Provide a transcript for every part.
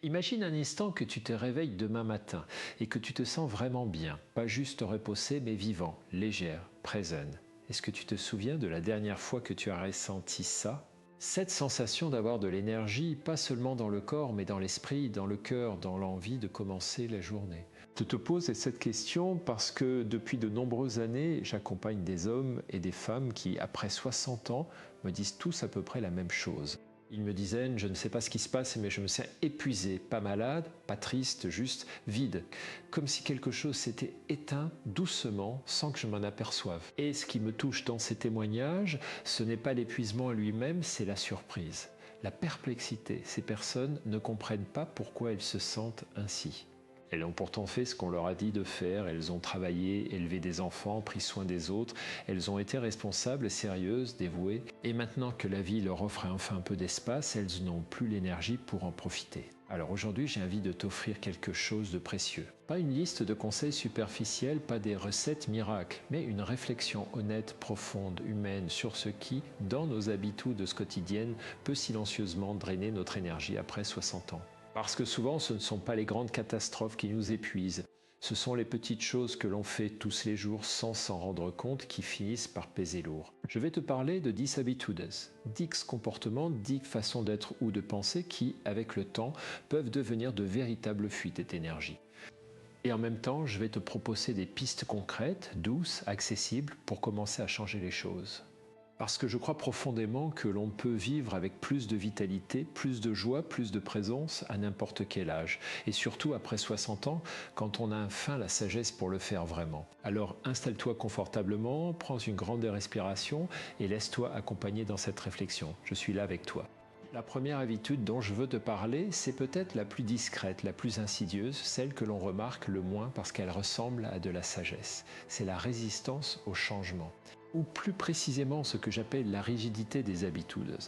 Imagine un instant que tu te réveilles demain matin et que tu te sens vraiment bien, pas juste reposé mais vivant, légère, présent. Est-ce que tu te souviens de la dernière fois que tu as ressenti ça? Cette sensation d'avoir de l'énergie, pas seulement dans le corps, mais dans l'esprit, dans le cœur, dans l'envie de commencer la journée. Je te pose cette question parce que depuis de nombreuses années, j'accompagne des hommes et des femmes qui, après 60 ans, me disent tous à peu près la même chose. Ils me disaient, je ne sais pas ce qui se passe, mais je me sens épuisé, pas malade, pas triste, juste vide. Comme si quelque chose s'était éteint doucement, sans que je m'en aperçoive. Et ce qui me touche dans ces témoignages, ce n'est pas l'épuisement lui-même, c'est la surprise. La perplexité. Ces personnes ne comprennent pas pourquoi elles se sentent ainsi. Elles ont pourtant fait ce qu'on leur a dit de faire, elles ont travaillé, élevé des enfants, pris soin des autres, elles ont été responsables, sérieuses, dévouées, et maintenant que la vie leur offre enfin un peu d'espace, elles n'ont plus l'énergie pour en profiter. Alors aujourd'hui, j'ai envie de t'offrir quelque chose de précieux. Pas une liste de conseils superficiels, pas des recettes miracles, mais une réflexion honnête, profonde, humaine sur ce qui, dans nos habitudes quotidiennes, peut silencieusement drainer notre énergie après 60 ans. Parce que souvent, ce ne sont pas les grandes catastrophes qui nous épuisent. Ce sont les petites choses que l'on fait tous les jours sans s'en rendre compte qui finissent par peser lourd. Je vais te parler de 10 habitudes, 10 comportements, 10 façons d'être ou de penser qui, avec le temps, peuvent devenir de véritables fuites d'énergie. Et en même temps, je vais te proposer des pistes concrètes, douces, accessibles pour commencer à changer les choses. Parce que je crois profondément que l'on peut vivre avec plus de vitalité, plus de joie, plus de présence à n'importe quel âge. Et surtout après 60 ans, quand on a enfin la sagesse pour le faire vraiment. Alors installe-toi confortablement, prends une grande respiration et laisse-toi accompagner dans cette réflexion. Je suis là avec toi. La première habitude dont je veux te parler, c'est peut-être la plus discrète, la plus insidieuse, celle que l'on remarque le moins parce qu'elle ressemble à de la sagesse. C'est la résistance au changement. Ou plus précisément ce que j'appelle la rigidité des habitudes.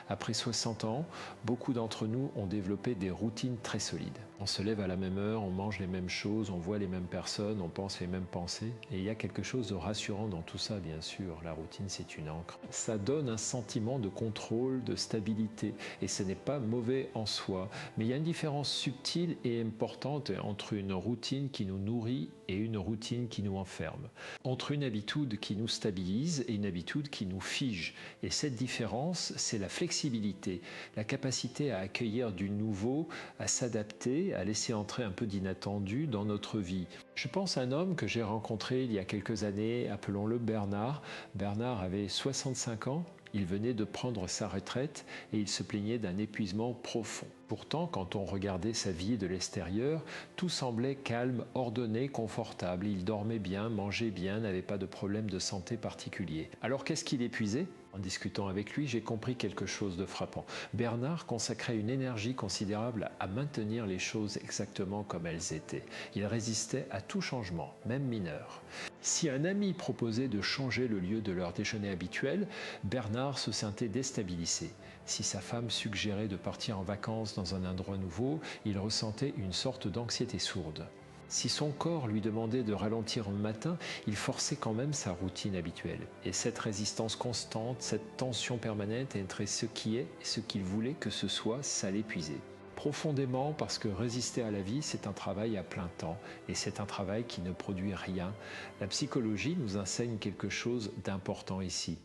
Après 60 ans, beaucoup d'entre nous ont développé des routines très solides. On se lève à la même heure, on mange les mêmes choses, on voit les mêmes personnes, on pense les mêmes pensées. Et il y a quelque chose de rassurant dans tout ça, bien sûr. La routine, c'est une ancre. Ça donne un sentiment de contrôle, de stabilité. Et ce n'est pas mauvais en soi. Mais il y a une différence subtile et importante entre une routine qui nous nourrit et une routine qui nous enferme. Entre une habitude qui nous stabilise et une habitude qui nous fige. Et cette différence, c'est la flexibilité, la capacité à accueillir du nouveau, à s'adapter, à laisser entrer un peu d'inattendu dans notre vie. Je pense à un homme que j'ai rencontré il y a quelques années, appelons-le Bernard. Bernard avait 65 ans. Il venait de prendre sa retraite et il se plaignait d'un épuisement profond. Pourtant, quand on regardait sa vie de l'extérieur, tout semblait calme, ordonné, confortable. Il dormait bien, mangeait bien, n'avait pas de problème de santé particulier. Alors qu'est-ce qui l'épuisait? En discutant avec lui, j'ai compris quelque chose de frappant. Bernard consacrait une énergie considérable à maintenir les choses exactement comme elles étaient. Il résistait à tout changement, même mineur. Si un ami proposait de changer le lieu de leur déjeuner habituel, Bernard se sentait déstabilisé. Si sa femme suggérait de partir en vacances dans un endroit nouveau, il ressentait une sorte d'anxiété sourde. Si son corps lui demandait de ralentir le matin, il forçait quand même sa routine habituelle. Et cette résistance constante, cette tension permanente entre ce qui est et ce qu'il voulait que ce soit, ça l'épuisait. Profondément parce que résister à la vie, c'est un travail à plein temps et c'est un travail qui ne produit rien. La psychologie nous enseigne quelque chose d'important ici.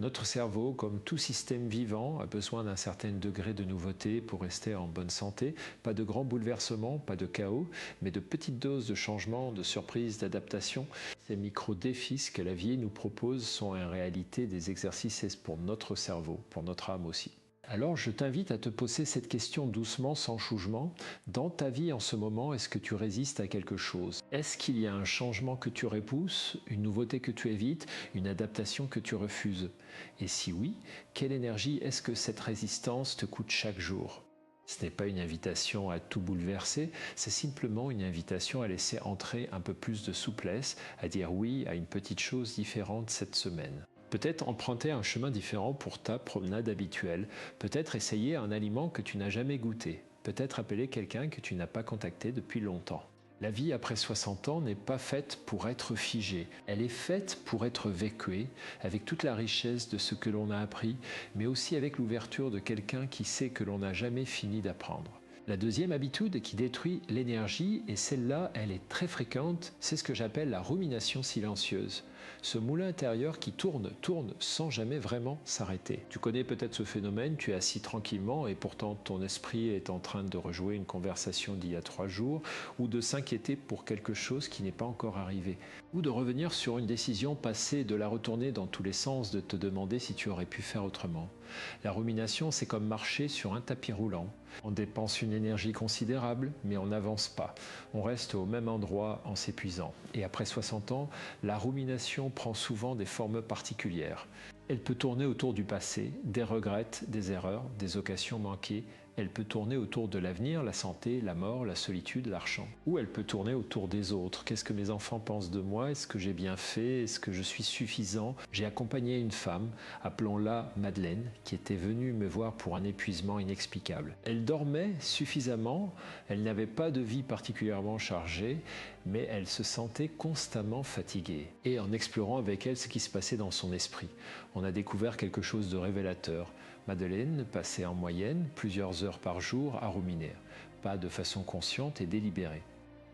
Notre cerveau, comme tout système vivant, a besoin d'un certain degré de nouveauté pour rester en bonne santé. Pas de grands bouleversements, pas de chaos, mais de petites doses de changement, de surprises, d'adaptation. Ces micro-défis que la vie nous propose sont en réalité des exercices pour notre cerveau, pour notre âme aussi. Alors je t'invite à te poser cette question doucement, sans jugement. Dans ta vie en ce moment, est-ce que tu résistes à quelque chose? Est-ce qu'il y a un changement que tu repousses, une nouveauté que tu évites, une adaptation que tu refuses? Et si oui, quelle énergie est-ce que cette résistance te coûte chaque jour? Ce n'est pas une invitation à tout bouleverser, c'est simplement une invitation à laisser entrer un peu plus de souplesse, à dire oui à une petite chose différente cette semaine. Peut-être emprunter un chemin différent pour ta promenade habituelle. Peut-être essayer un aliment que tu n'as jamais goûté. Peut-être appeler quelqu'un que tu n'as pas contacté depuis longtemps. La vie après 60 ans n'est pas faite pour être figée. Elle est faite pour être vécue, avec toute la richesse de ce que l'on a appris, mais aussi avec l'ouverture de quelqu'un qui sait que l'on n'a jamais fini d'apprendre. La deuxième habitude qui détruit l'énergie, et celle-là, elle est très fréquente, c'est ce que j'appelle la rumination silencieuse. Ce moulin intérieur qui tourne sans jamais vraiment s'arrêter. Tu connais peut-être ce phénomène, tu es assis tranquillement et pourtant ton esprit est en train de rejouer une conversation d'il y a 3 jours ou de s'inquiéter pour quelque chose qui n'est pas encore arrivé. Ou de revenir sur une décision passée, de la retourner dans tous les sens, de te demander si tu aurais pu faire autrement. La rumination, c'est comme marcher sur un tapis roulant. On dépense une énergie considérable, mais on n'avance pas. On reste au même endroit en s'épuisant. Et après 60 ans, la rumination prend souvent des formes particulières. Elle peut tourner autour du passé, des regrets, des erreurs, des occasions manquées. Elle peut tourner autour de l'avenir, la santé, la mort, la solitude, l'argent. Ou elle peut tourner autour des autres. Qu'est-ce que mes enfants pensent de moi? Est-ce que j'ai bien fait? Est-ce que je suis suffisant? J'ai accompagné une femme, appelons-la Madeleine, qui était venue me voir pour un épuisement inexplicable. Elle dormait suffisamment, elle n'avait pas de vie particulièrement chargée, mais elle se sentait constamment fatiguée. Et en explorant avec elle ce qui se passait dans son esprit, on a découvert quelque chose de révélateur. Madeleine passait en moyenne plusieurs heures par jour à ruminer, pas de façon consciente et délibérée,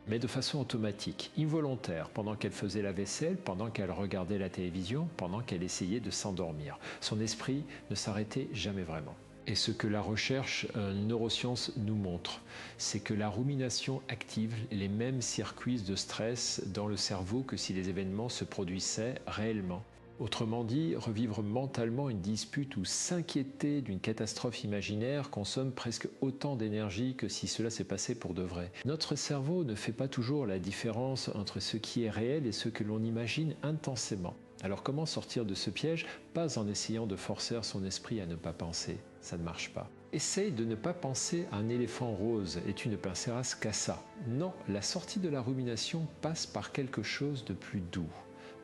mais de façon automatique, involontaire, pendant qu'elle faisait la vaisselle, pendant qu'elle regardait la télévision, pendant qu'elle essayait de s'endormir. Son esprit ne s'arrêtait jamais vraiment. Et ce que la recherche neurosciences nous montre, c'est que la rumination active les mêmes circuits de stress dans le cerveau que si les événements se produisaient réellement. Autrement dit, revivre mentalement une dispute ou s'inquiéter d'une catastrophe imaginaire consomme presque autant d'énergie que si cela s'est passé pour de vrai. Notre cerveau ne fait pas toujours la différence entre ce qui est réel et ce que l'on imagine intensément. Alors comment sortir de ce piège? Pas en essayant de forcer son esprit à ne pas penser, ça ne marche pas. Essaye de ne pas penser à un éléphant rose et tu ne penseras qu'à ça. Non, la sortie de la rumination passe par quelque chose de plus doux.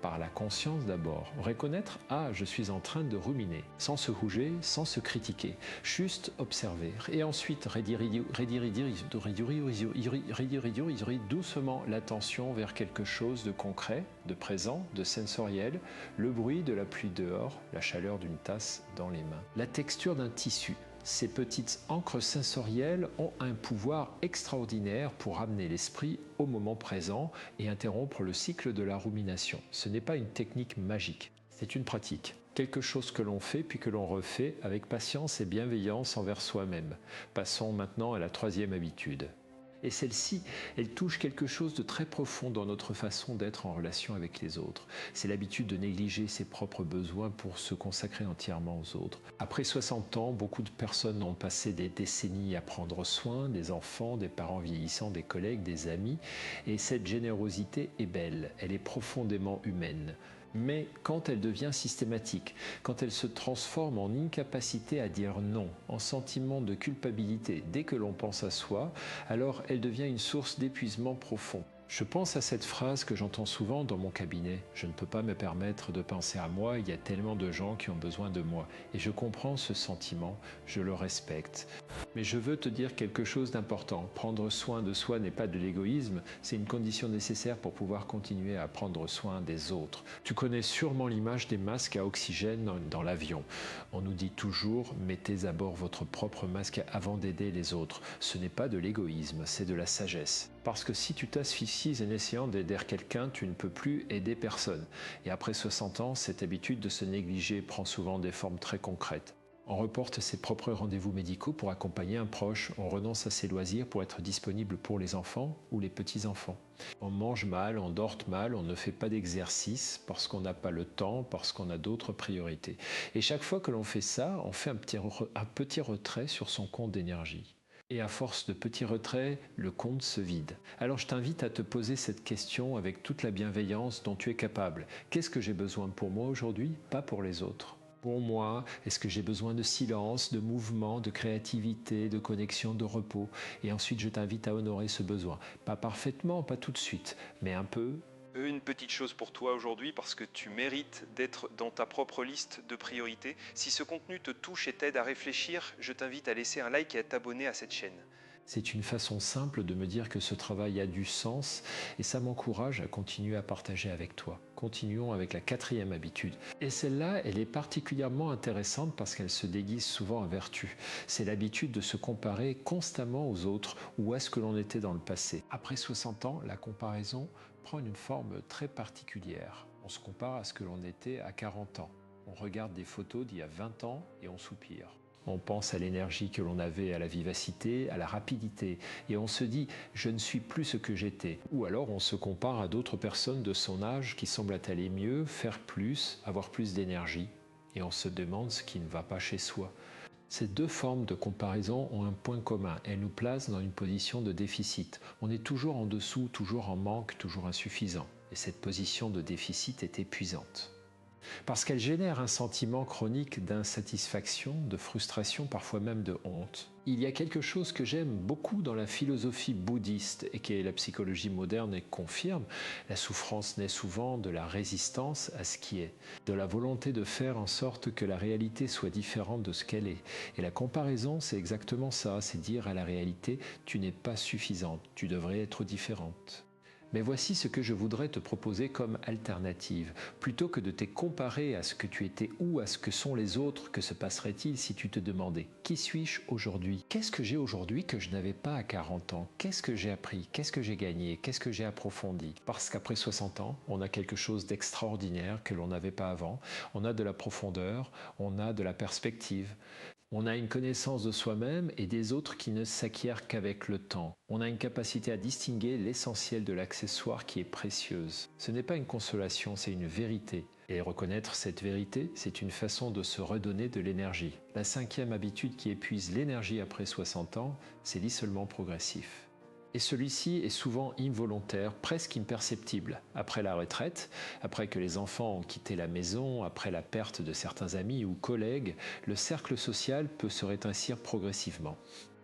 Par la conscience d'abord, reconnaître « Ah, je suis en train de ruminer », sans se rouger, sans se critiquer, juste observer, et ensuite rediriger doucement l'attention vers quelque chose de concret, de présent, de sensoriel, le bruit de la pluie dehors, la chaleur d'une tasse dans les mains, la texture d'un tissu. Ces petites encres sensorielles ont un pouvoir extraordinaire pour ramener l'esprit au moment présent et interrompre le cycle de la rumination. Ce n'est pas une technique magique, c'est une pratique. Quelque chose que l'on fait puis que l'on refait avec patience et bienveillance envers soi-même. Passons maintenant à la troisième habitude. Et celle-ci, elle touche quelque chose de très profond dans notre façon d'être en relation avec les autres. C'est l'habitude de négliger ses propres besoins pour se consacrer entièrement aux autres. Après 60 ans, beaucoup de personnes ont passé des décennies à prendre soin des enfants, des parents vieillissants, des collègues, des amis. Et cette générosité est belle, elle est profondément humaine. Mais quand elle devient systématique, quand elle se transforme en incapacité à dire non, en sentiment de culpabilité dès que l'on pense à soi, alors elle devient une source d'épuisement profond. Je pense à cette phrase que j'entends souvent dans mon cabinet. Je ne peux pas me permettre de penser à moi, il y a tellement de gens qui ont besoin de moi. Et je comprends ce sentiment, je le respecte. Mais je veux te dire quelque chose d'important. Prendre soin de soi n'est pas de l'égoïsme, c'est une condition nécessaire pour pouvoir continuer à prendre soin des autres. Tu connais sûrement l'image des masques à oxygène dans l'avion. On nous dit toujours, mettez à bord votre propre masque avant d'aider les autres. Ce n'est pas de l'égoïsme, c'est de la sagesse. Parce que si tu t'asphyxies en essayant d'aider quelqu'un, tu ne peux plus aider personne. Et après 60 ans, cette habitude de se négliger prend souvent des formes très concrètes. On reporte ses propres rendez-vous médicaux pour accompagner un proche, on renonce à ses loisirs pour être disponible pour les enfants ou les petits-enfants. On mange mal, on dort mal, on ne fait pas d'exercice parce qu'on n'a pas le temps, parce qu'on a d'autres priorités. Et chaque fois que l'on fait ça, on fait un petit retrait sur son compte d'énergie. Et à force de petits retraits, le compte se vide. Alors je t'invite à te poser cette question avec toute la bienveillance dont tu es capable. Qu'est-ce que j'ai besoin pour moi aujourd'hui, pas pour les autres? Pour moi, est-ce que j'ai besoin de silence, de mouvement, de créativité, de connexion, de repos? Et ensuite, je t'invite à honorer ce besoin. Pas parfaitement, pas tout de suite, mais un peu. Une petite chose pour toi aujourd'hui parce que tu mérites d'être dans ta propre liste de priorités. Si ce contenu te touche et t'aide à réfléchir, je t'invite à laisser un like et à t'abonner à cette chaîne. C'est une façon simple de me dire que ce travail a du sens et ça m'encourage à continuer à partager avec toi. Continuons avec la 4e habitude. Et celle-là, elle est particulièrement intéressante parce qu'elle se déguise souvent en vertu. C'est l'habitude de se comparer constamment aux autres ou à ce que l'on était dans le passé. Après 60 ans, la comparaison prend une forme très particulière. On se compare à ce que l'on était à 40 ans. On regarde des photos d'il y a 20 ans et on soupire. On pense à l'énergie que l'on avait, à la vivacité, à la rapidité. Et on se dit « je ne suis plus ce que j'étais ». Ou alors on se compare à d'autres personnes de son âge qui semblent aller mieux, faire plus, avoir plus d'énergie. Et on se demande ce qui ne va pas chez soi. Ces deux formes de comparaison ont un point commun. Elles nous placent dans une position de déficit. On est toujours en dessous, toujours en manque, toujours insuffisant. Et cette position de déficit est épuisante. Parce qu'elle génère un sentiment chronique d'insatisfaction, de frustration, parfois même de honte. Il y a quelque chose que j'aime beaucoup dans la philosophie bouddhiste et que la psychologie moderne confirme. La souffrance naît souvent de la résistance à ce qui est, de la volonté de faire en sorte que la réalité soit différente de ce qu'elle est. Et la comparaison, c'est exactement ça, c'est dire à la réalité « tu n'es pas suffisante, tu devrais être différente ». Mais voici ce que je voudrais te proposer comme alternative. Plutôt que de te comparer à ce que tu étais ou à ce que sont les autres, que se passerait-il si tu te demandais « Qui suis-je aujourd'hui ? Qu'est-ce que j'ai aujourd'hui que je n'avais pas à 40 ans ? Qu'est-ce que j'ai appris ? Qu'est-ce que j'ai gagné ? Qu'est-ce que j'ai approfondi ?» Parce qu'après 60 ans, on a quelque chose d'extraordinaire que l'on n'avait pas avant. On a de la profondeur, on a de la perspective. On a une connaissance de soi-même et des autres qui ne s'acquiert qu'avec le temps. On a une capacité à distinguer l'essentiel de l'accessoire qui est précieuse. Ce n'est pas une consolation, c'est une vérité. Et reconnaître cette vérité, c'est une façon de se redonner de l'énergie. La 5e habitude qui épuise l'énergie après 60 ans, c'est l'isolement progressif. Et celui-ci est souvent involontaire, presque imperceptible. Après la retraite, après que les enfants ont quitté la maison, après la perte de certains amis ou collègues, le cercle social peut se rétrécir progressivement.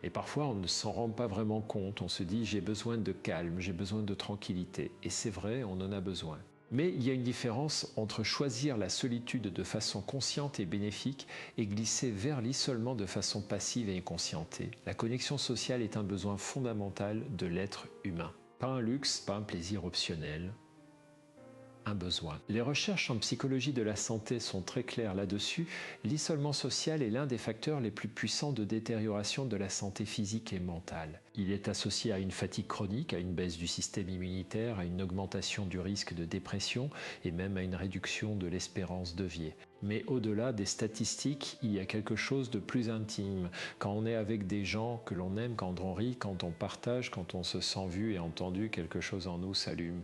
Et parfois, on ne s'en rend pas vraiment compte. On se dit « j'ai besoin de calme, j'ai besoin de tranquillité ». Et c'est vrai, on en a besoin. Mais il y a une différence entre choisir la solitude de façon consciente et bénéfique et glisser vers l'isolement de façon passive et inconscientée. La connexion sociale est un besoin fondamental de l'être humain. Pas un luxe, pas un plaisir optionnel. Un besoin. Les recherches en psychologie de la santé sont très claires là-dessus. L'isolement social est l'un des facteurs les plus puissants de détérioration de la santé physique et mentale. Il est associé à une fatigue chronique, à une baisse du système immunitaire, à une augmentation du risque de dépression et même à une réduction de l'espérance de vie. Mais au-delà des statistiques, il y a quelque chose de plus intime. Quand on est avec des gens que l'on aime, quand on rit, quand on partage, quand on se sent vu et entendu, quelque chose en nous s'allume.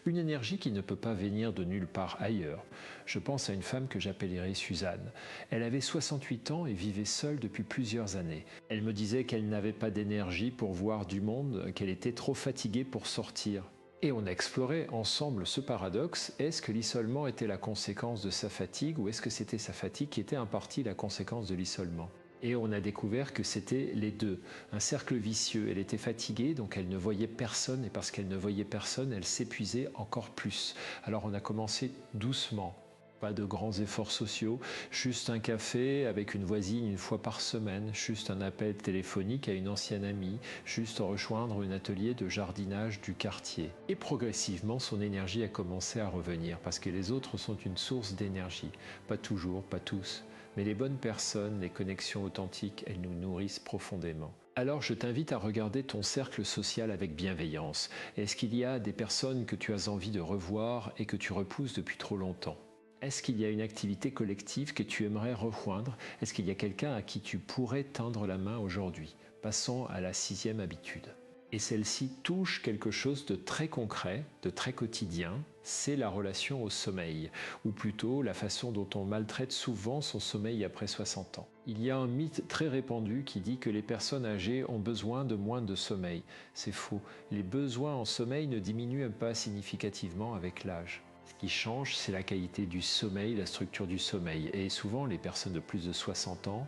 Une énergie qui ne peut pas venir de nulle part ailleurs. Je pense à une femme que j'appellerai Suzanne. Elle avait 68 ans et vivait seule depuis plusieurs années. Elle me disait qu'elle n'avait pas d'énergie pour voir du monde, qu'elle était trop fatiguée pour sortir. Et on a exploré ensemble ce paradoxe. Est-ce que l'isolement était la conséquence de sa fatigue ou est-ce que c'était sa fatigue qui était en partie la conséquence de l'isolement ? Et on a découvert que c'était les deux, un cercle vicieux. Elle était fatiguée, donc elle ne voyait personne, et parce qu'elle ne voyait personne, elle s'épuisait encore plus. Alors on a commencé doucement, pas de grands efforts sociaux, juste un café avec une voisine une fois par semaine, juste un appel téléphonique à une ancienne amie, juste rejoindre un atelier de jardinage du quartier. Et progressivement, son énergie a commencé à revenir, parce que les autres sont une source d'énergie. Pas toujours, pas tous. Mais les bonnes personnes, les connexions authentiques, elles nous nourrissent profondément. Alors je t'invite à regarder ton cercle social avec bienveillance. Est-ce qu'il y a des personnes que tu as envie de revoir et que tu repousses depuis trop longtemps ? Est-ce qu'il y a une activité collective que tu aimerais rejoindre ? Est-ce qu'il y a quelqu'un à qui tu pourrais tendre la main aujourd'hui ? Passons à la 6e habitude. Et celle-ci touche quelque chose de très concret, de très quotidien, c'est la relation au sommeil, ou plutôt la façon dont on maltraite souvent son sommeil après 60 ans. Il y a un mythe très répandu qui dit que les personnes âgées ont besoin de moins de sommeil. C'est faux, les besoins en sommeil ne diminuent pas significativement avec l'âge. Ce qui change, c'est la qualité du sommeil, la structure du sommeil. Et souvent, les personnes de plus de 60 ans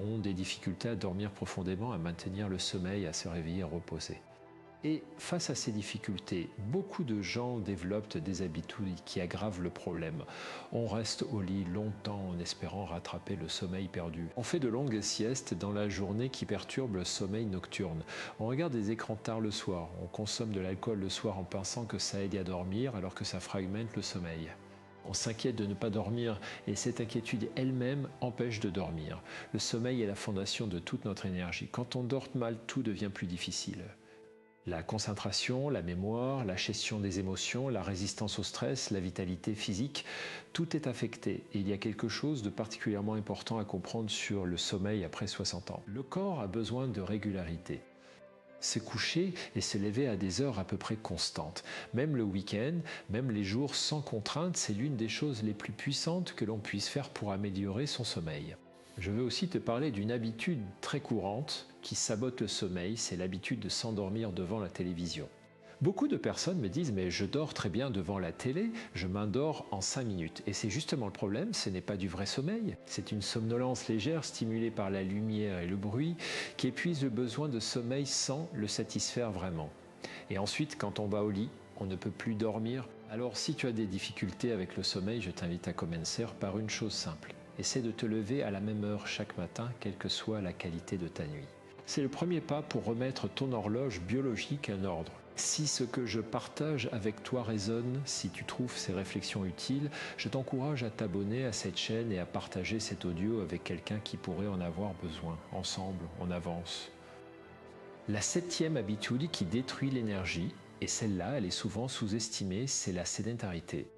ont des difficultés à dormir profondément, à maintenir le sommeil, à se réveiller, à reposer. Et face à ces difficultés, beaucoup de gens développent des habitudes qui aggravent le problème. On reste au lit longtemps en espérant rattraper le sommeil perdu. On fait de longues siestes dans la journée qui perturbent le sommeil nocturne. On regarde des écrans tard le soir. On consomme de l'alcool le soir en pensant que ça aide à dormir alors que ça fragmente le sommeil. On s'inquiète de ne pas dormir et cette inquiétude elle-même empêche de dormir. Le sommeil est la fondation de toute notre énergie. Quand on dort mal, tout devient plus difficile. La concentration, la mémoire, la gestion des émotions, la résistance au stress, la vitalité physique, tout est affecté. Et il y a quelque chose de particulièrement important à comprendre sur le sommeil après 60 ans. Le corps a besoin de régularité. Se coucher et se lever à des heures à peu près constantes. Même le week-end, même les jours sans contrainte, c'est l'une des choses les plus puissantes que l'on puisse faire pour améliorer son sommeil. Je veux aussi te parler d'une habitude très courante qui sabote le sommeil, c'est l'habitude de s'endormir devant la télévision. Beaucoup de personnes me disent « mais je dors très bien devant la télé, je m'endors en 5 minutes ». Et c'est justement le problème, ce n'est pas du vrai sommeil, c'est une somnolence légère stimulée par la lumière et le bruit qui épuise le besoin de sommeil sans le satisfaire vraiment. Et ensuite, quand on va au lit, on ne peut plus dormir. Alors si tu as des difficultés avec le sommeil, je t'invite à commencer par une chose simple. Essaie de te lever à la même heure chaque matin, quelle que soit la qualité de ta nuit. C'est le premier pas pour remettre ton horloge biologique en ordre. Si ce que je partage avec toi résonne, si tu trouves ces réflexions utiles, je t'encourage à t'abonner à cette chaîne et à partager cet audio avec quelqu'un qui pourrait en avoir besoin. Ensemble, on avance. La 7e habitude qui détruit l'énergie, et celle-là, elle est souvent sous-estimée, c'est la sédentarité.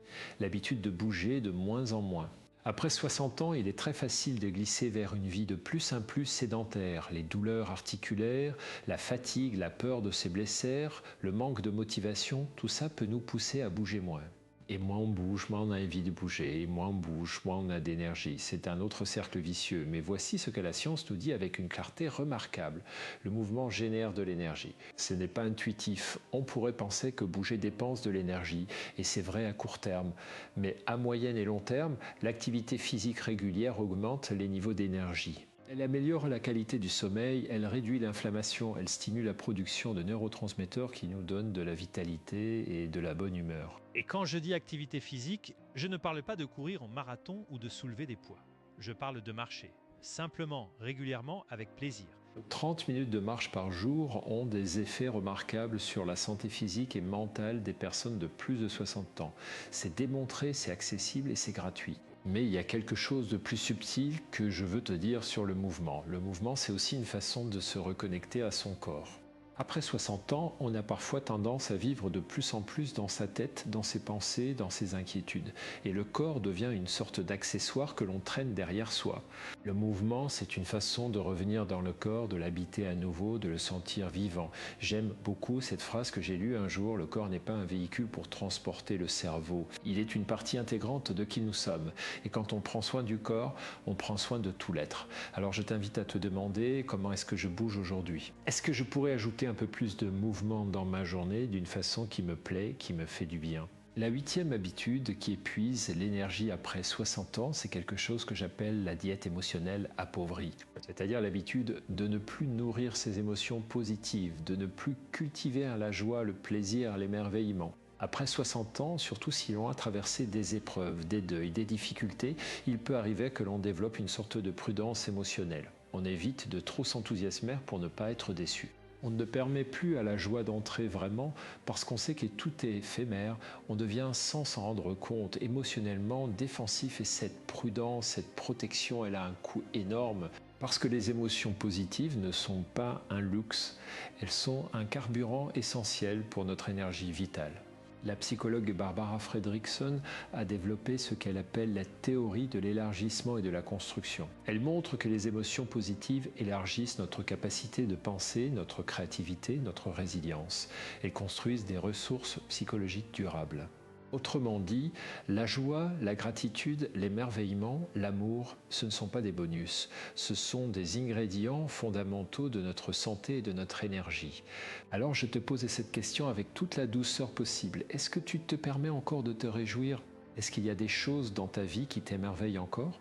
L'habitude de bouger de moins en moins. Après 60 ans, il est très facile de glisser vers une vie de plus en plus sédentaire. Les douleurs articulaires, la fatigue, la peur de se blesser, le manque de motivation, tout ça peut nous pousser à bouger moins. Et moins on bouge, moins on a envie de bouger, et moins on bouge, moins on a d'énergie. C'est un autre cercle vicieux. Mais voici ce que la science nous dit avec une clarté remarquable. Le mouvement génère de l'énergie. Ce n'est pas intuitif. On pourrait penser que bouger dépense de l'énergie, et c'est vrai à court terme. Mais à moyen et long terme, l'activité physique régulière augmente les niveaux d'énergie. Elle améliore la qualité du sommeil, elle réduit l'inflammation, elle stimule la production de neurotransmetteurs qui nous donnent de la vitalité et de la bonne humeur. Et quand je dis activité physique, je ne parle pas de courir en marathon ou de soulever des poids. Je parle de marcher, simplement, régulièrement, avec plaisir. 30 minutes de marche par jour ont des effets remarquables sur la santé physique et mentale des personnes de plus de 60 ans. C'est démontré, c'est accessible et c'est gratuit. Mais il y a quelque chose de plus subtil que je veux te dire sur le mouvement. Le mouvement, c'est aussi une façon de se reconnecter à son corps. Après 60 ans, on a parfois tendance à vivre de plus en plus dans sa tête, dans ses pensées, dans ses inquiétudes. Et le corps devient une sorte d'accessoire que l'on traîne derrière soi. Le mouvement, c'est une façon de revenir dans le corps, de l'habiter à nouveau, de le sentir vivant. J'aime beaucoup cette phrase que j'ai lue un jour, le corps n'est pas un véhicule pour transporter le cerveau. Il est une partie intégrante de qui nous sommes. Et quand on prend soin du corps, on prend soin de tout l'être. Alors je t'invite à te demander comment est-ce que je bouge aujourd'hui. Est-ce que je pourrais ajouter un peu plus de mouvement dans ma journée d'une façon qui me plaît, qui me fait du bien. La 8e habitude qui épuise l'énergie après 60 ans, c'est quelque chose que j'appelle la diète émotionnelle appauvrie. C'est-à-dire l'habitude de ne plus nourrir ses émotions positives, de ne plus cultiver la joie, le plaisir, l'émerveillement. Après 60 ans, surtout si l'on a traversé des épreuves, des deuils, des difficultés, il peut arriver que l'on développe une sorte de prudence émotionnelle. On évite de trop s'enthousiasmer pour ne pas être déçu. On ne permet plus à la joie d'entrer vraiment parce qu'on sait que tout est éphémère, on devient sans s'en rendre compte émotionnellement défensif et cette prudence, cette protection, elle a un coût énorme parce que les émotions positives ne sont pas un luxe, elles sont un carburant essentiel pour notre énergie vitale. La psychologue Barbara Fredrickson a développé ce qu'elle appelle la théorie de l'élargissement et de la construction. Elle montre que les émotions positives élargissent notre capacité de penser, notre créativité, notre résilience. Elles construisent des ressources psychologiques durables. Autrement dit, la joie, la gratitude, l'émerveillement, l'amour, ce ne sont pas des bonus. Ce sont des ingrédients fondamentaux de notre santé et de notre énergie. Alors je te pose cette question avec toute la douceur possible. Est-ce que tu te permets encore de te réjouir? Est-ce qu'il y a des choses dans ta vie qui t'émerveillent encore?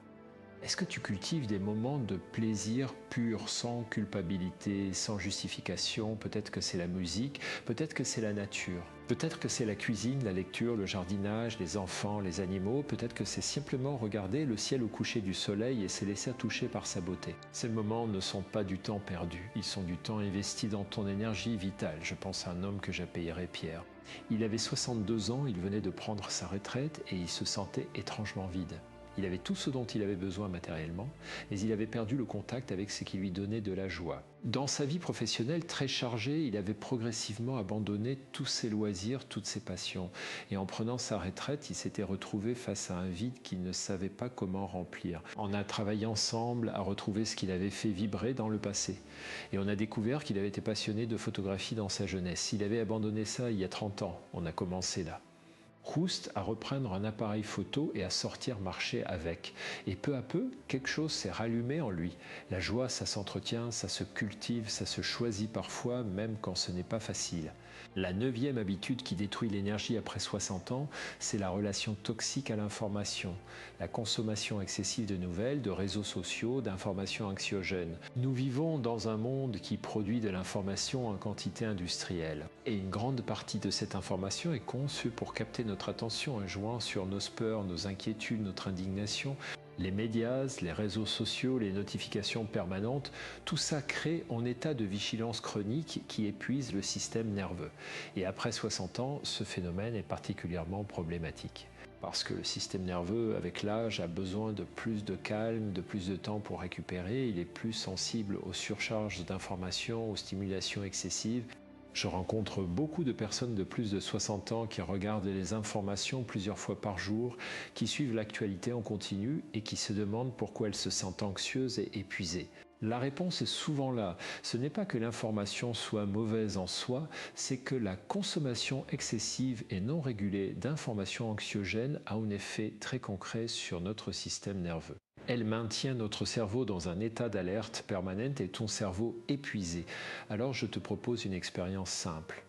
Est-ce que tu cultives des moments de plaisir pur, sans culpabilité, sans justification? Peut-être que c'est la musique, peut-être que c'est la nature, peut-être que c'est la cuisine, la lecture, le jardinage, les enfants, les animaux, peut-être que c'est simplement regarder le ciel au coucher du soleil et se laisser toucher par sa beauté. Ces moments ne sont pas du temps perdu, ils sont du temps investi dans ton énergie vitale. Je pense à un homme que j'appellerais Pierre. Il avait 62 ans, il venait de prendre sa retraite et il se sentait étrangement vide. Il avait tout ce dont il avait besoin matériellement, mais il avait perdu le contact avec ce qui lui donnait de la joie. Dans sa vie professionnelle très chargée, il avait progressivement abandonné tous ses loisirs, toutes ses passions. Et en prenant sa retraite, il s'était retrouvé face à un vide qu'il ne savait pas comment remplir. On a travaillé ensemble à retrouver ce qu'il avait fait vibrer dans le passé. Et on a découvert qu'il avait été passionné de photographie dans sa jeunesse. Il avait abandonné ça il y a 30 ans. On a commencé là. Proust à reprendre un appareil photo et à sortir marcher avec. Et peu à peu, quelque chose s'est rallumé en lui. La joie, ça s'entretient, ça se cultive, ça se choisit parfois, même quand ce n'est pas facile. La 9e habitude qui détruit l'énergie après 60 ans, c'est la relation toxique à l'information. La consommation excessive de nouvelles, de réseaux sociaux, d'informations anxiogènes. Nous vivons dans un monde qui produit de l'information en quantité industrielle. Et une grande partie de cette information est conçue pour capter notre attention en jouant sur nos peurs, nos inquiétudes, notre indignation. Les médias, les réseaux sociaux, les notifications permanentes, tout ça crée un état de vigilance chronique qui épuise le système nerveux. Et après 60 ans, ce phénomène est particulièrement problématique. Parce que le système nerveux, avec l'âge, a besoin de plus de calme, de plus de temps pour récupérer. Il est plus sensible aux surcharges d'informations, aux stimulations excessives. Je rencontre beaucoup de personnes de plus de 60 ans qui regardent les informations plusieurs fois par jour, qui suivent l'actualité en continu et qui se demandent pourquoi elles se sentent anxieuses et épuisées. La réponse est souvent là. Ce n'est pas que l'information soit mauvaise en soi, c'est que la consommation excessive et non régulée d'informations anxiogènes a un effet très concret sur notre système nerveux. Elle maintient notre cerveau dans un état d'alerte permanente et ton cerveau épuisé. Alors je te propose une expérience simple.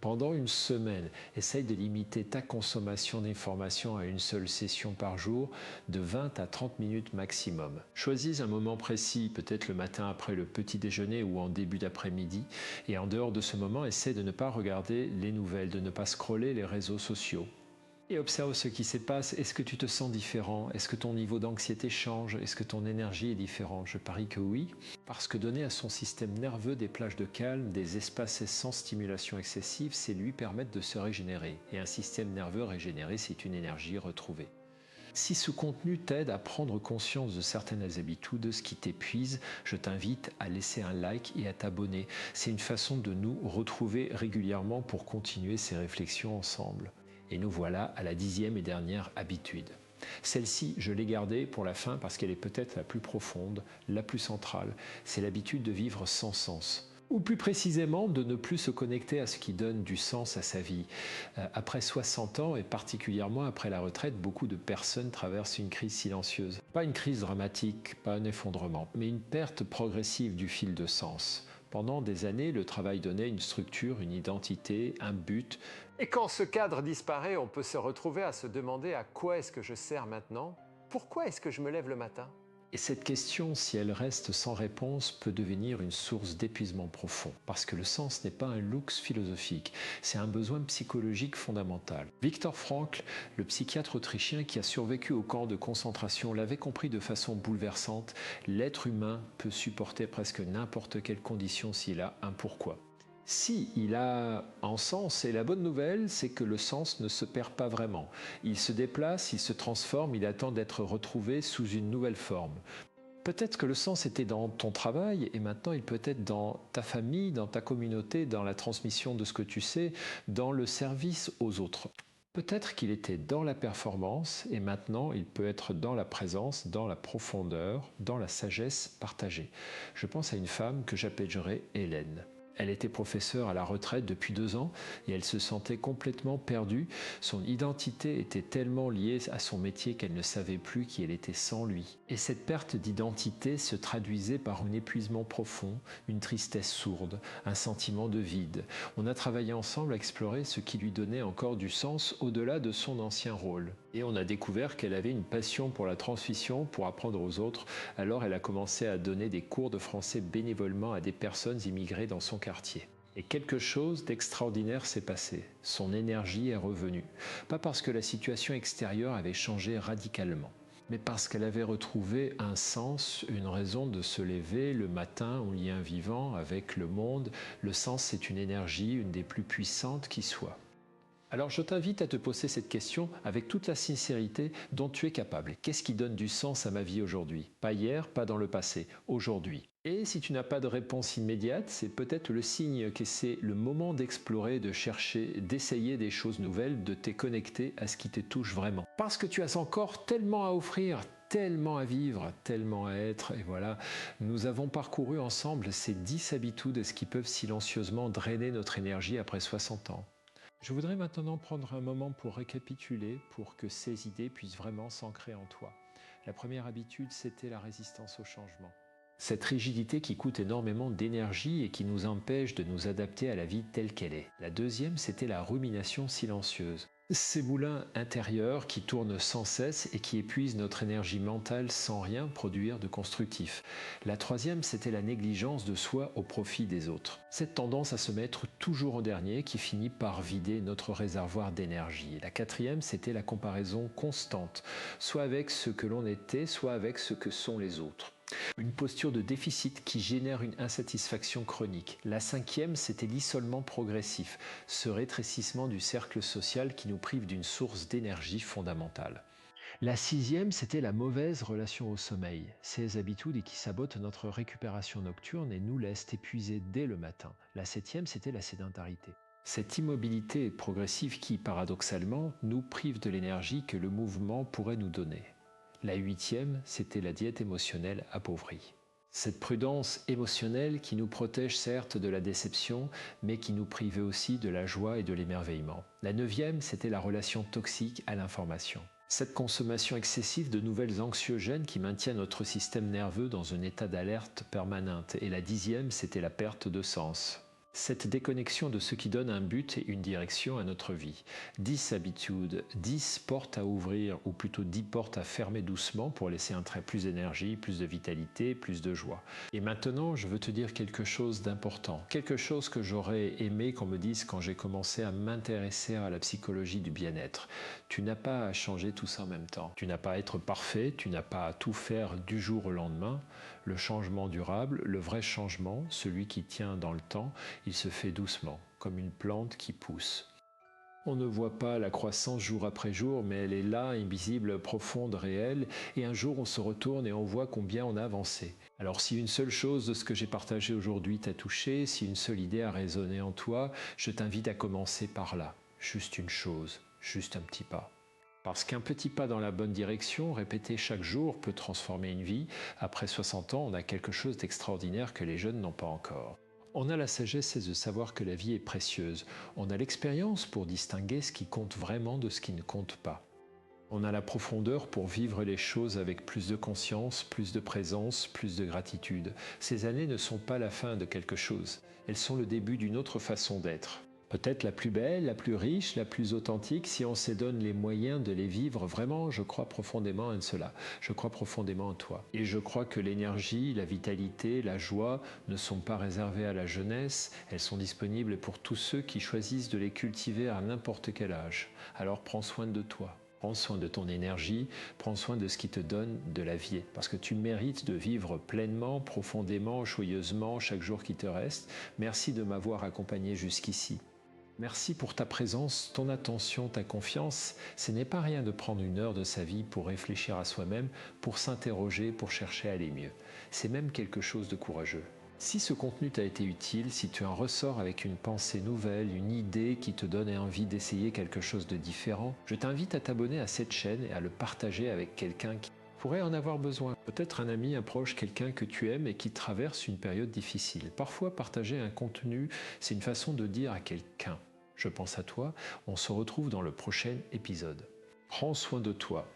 Pendant une semaine, essaye de limiter ta consommation d'informations à une seule session par jour, de 20 à 30 minutes maximum. Choisis un moment précis, peut-être le matin après le petit déjeuner ou en début d'après-midi, et en dehors de ce moment, essaie de ne pas regarder les nouvelles, de ne pas scroller les réseaux sociaux. Et observe ce qui se passe. Est-ce que tu te sens différent? Est-ce que ton niveau d'anxiété change? Est-ce que ton énergie est différente? Je parie que oui, parce que donner à son système nerveux des plages de calme, des espaces sans stimulation excessive, c'est lui permettre de se régénérer. Et un système nerveux régénéré, c'est une énergie retrouvée. Si ce contenu t'aide à prendre conscience de certaines habitudes, ce qui t'épuise, je t'invite à laisser un like et à t'abonner. C'est une façon de nous retrouver régulièrement pour continuer ces réflexions ensemble. Et nous voilà à la 10e et dernière habitude. Celle-ci, je l'ai gardée pour la fin parce qu'elle est peut-être la plus profonde, la plus centrale. C'est l'habitude de vivre sans sens. Ou plus précisément, de ne plus se connecter à ce qui donne du sens à sa vie. Après 60 ans, et particulièrement après la retraite, beaucoup de personnes traversent une crise silencieuse. Pas une crise dramatique, pas un effondrement, mais une perte progressive du fil de sens. Pendant des années, le travail donnait une structure, une identité, un but. Et quand ce cadre disparaît, on peut se retrouver à se demander à quoi est-ce que je sers maintenant? Pourquoi est-ce que je me lève le matin? Et cette question, si elle reste sans réponse, peut devenir une source d'épuisement profond. Parce que le sens n'est pas un luxe philosophique, c'est un besoin psychologique fondamental. Viktor Frankl, le psychiatre autrichien qui a survécu au camp de concentration, l'avait compris de façon bouleversante. L'être humain peut supporter presque n'importe quelle condition s'il a un pourquoi. Si il a un sens, et la bonne nouvelle, c'est que le sens ne se perd pas vraiment. Il se déplace, il se transforme, il attend d'être retrouvé sous une nouvelle forme. Peut-être que le sens était dans ton travail et maintenant il peut être dans ta famille, dans ta communauté, dans la transmission de ce que tu sais, dans le service aux autres. Peut-être qu'il était dans la performance et maintenant il peut être dans la présence, dans la profondeur, dans la sagesse partagée. Je pense à une femme que j'appellerais Hélène. Elle était professeure à la retraite depuis 2 ans et elle se sentait complètement perdue. Son identité était tellement liée à son métier qu'elle ne savait plus qui elle était sans lui. Et cette perte d'identité se traduisait par un épuisement profond, une tristesse sourde, un sentiment de vide. On a travaillé ensemble à explorer ce qui lui donnait encore du sens au-delà de son ancien rôle. Et on a découvert qu'elle avait une passion pour la transmission, pour apprendre aux autres. Alors elle a commencé à donner des cours de français bénévolement à des personnes immigrées dans son quartier. Et quelque chose d'extraordinaire s'est passé. Son énergie est revenue. Pas parce que la situation extérieure avait changé radicalement, mais parce qu'elle avait retrouvé un sens, une raison de se lever le matin en lien vivant avec le monde. Le sens, c'est une énergie, une des plus puissantes qui soit. Alors je t'invite à te poser cette question avec toute la sincérité dont tu es capable. Qu'est-ce qui donne du sens à ma vie aujourd'hui? Pas hier, pas dans le passé, aujourd'hui. Et si tu n'as pas de réponse immédiate, c'est peut-être le signe que c'est le moment d'explorer, de chercher, d'essayer des choses nouvelles, de te connecter à ce qui te touche vraiment. Parce que tu as encore tellement à offrir, tellement à vivre, tellement à être. Et voilà, nous avons parcouru ensemble ces 10 habitudes qui peuvent silencieusement drainer notre énergie après 60 ans. Je voudrais maintenant prendre un moment pour récapituler, pour que ces idées puissent vraiment s'ancrer en toi. La première habitude, c'était la résistance au changement. Cette rigidité qui coûte énormément d'énergie et qui nous empêche de nous adapter à la vie telle qu'elle est. La deuxième, c'était la rumination silencieuse. Ces moulins intérieurs qui tournent sans cesse et qui épuisent notre énergie mentale sans rien produire de constructif. La troisième, c'était la négligence de soi au profit des autres. Cette tendance à se mettre toujours au dernier qui finit par vider notre réservoir d'énergie. La quatrième, c'était la comparaison constante, soit avec ce que l'on était, soit avec ce que sont les autres. Une posture de déficit qui génère une insatisfaction chronique. La cinquième, c'était l'isolement progressif, ce rétrécissement du cercle social qui nous prive d'une source d'énergie fondamentale. La sixième, c'était la mauvaise relation au sommeil, ces habitudes qui sabotent notre récupération nocturne et nous laissent épuisés dès le matin. La septième, c'était la sédentarité. Cette immobilité progressive qui, paradoxalement, nous prive de l'énergie que le mouvement pourrait nous donner. La huitième, c'était la diète émotionnelle appauvrie. Cette prudence émotionnelle qui nous protège certes de la déception, mais qui nous privait aussi de la joie et de l'émerveillement. La neuvième, c'était la relation toxique à l'information. Cette consommation excessive de nouvelles anxiogènes qui maintient notre système nerveux dans un état d'alerte permanente. Et la dixième, c'était la perte de sens. Cette déconnexion de ce qui donne un but et une direction à notre vie. 10 habitudes, 10 portes à ouvrir, ou plutôt 10 portes à fermer doucement pour laisser entrer plus d'énergie, plus de vitalité, plus de joie. Et maintenant, je veux te dire quelque chose d'important. Quelque chose que j'aurais aimé qu'on me dise quand j'ai commencé à m'intéresser à la psychologie du bien-être. Tu n'as pas à changer tout ça en même temps. Tu n'as pas à être parfait, tu n'as pas à tout faire du jour au lendemain. Le changement durable, le vrai changement, celui qui tient dans le temps, il se fait doucement, comme une plante qui pousse. On ne voit pas la croissance jour après jour, mais elle est là, invisible, profonde, réelle, et un jour on se retourne et on voit combien on a avancé. Alors si une seule chose de ce que j'ai partagé aujourd'hui t'a touché, si une seule idée a résonné en toi, je t'invite à commencer par là. Juste une chose, juste un petit pas. Parce qu'un petit pas dans la bonne direction, répété chaque jour, peut transformer une vie. Après 60 ans, on a quelque chose d'extraordinaire que les jeunes n'ont pas encore. On a la sagesse de savoir que la vie est précieuse. On a l'expérience pour distinguer ce qui compte vraiment de ce qui ne compte pas. On a la profondeur pour vivre les choses avec plus de conscience, plus de présence, plus de gratitude. Ces années ne sont pas la fin de quelque chose. Elles sont le début d'une autre façon d'être. Peut-être la plus belle, la plus riche, la plus authentique, si on se donne les moyens de les vivre. Vraiment, je crois profondément en cela. Je crois profondément en toi. Et je crois que l'énergie, la vitalité, la joie ne sont pas réservées à la jeunesse. Elles sont disponibles pour tous ceux qui choisissent de les cultiver à n'importe quel âge. Alors prends soin de toi. Prends soin de ton énergie, prends soin de ce qui te donne de la vie. Parce que tu mérites de vivre pleinement, profondément, joyeusement, chaque jour qui te reste. Merci de m'avoir accompagné jusqu'ici. Merci pour ta présence, ton attention, ta confiance. Ce n'est pas rien de prendre une heure de sa vie pour réfléchir à soi-même, pour s'interroger, pour chercher à aller mieux. C'est même quelque chose de courageux. Si ce contenu t'a été utile, si tu en ressors avec une pensée nouvelle, une idée qui te donne envie d'essayer quelque chose de différent, je t'invite à t'abonner à cette chaîne et à le partager avec quelqu'un qui pourrait en avoir besoin. Peut-être un ami, un proche, quelqu'un que tu aimes et qui traverse une période difficile. Parfois, partager un contenu, c'est une façon de dire à quelqu'un: je pense à toi, on se retrouve dans le prochain épisode. Prends soin de toi.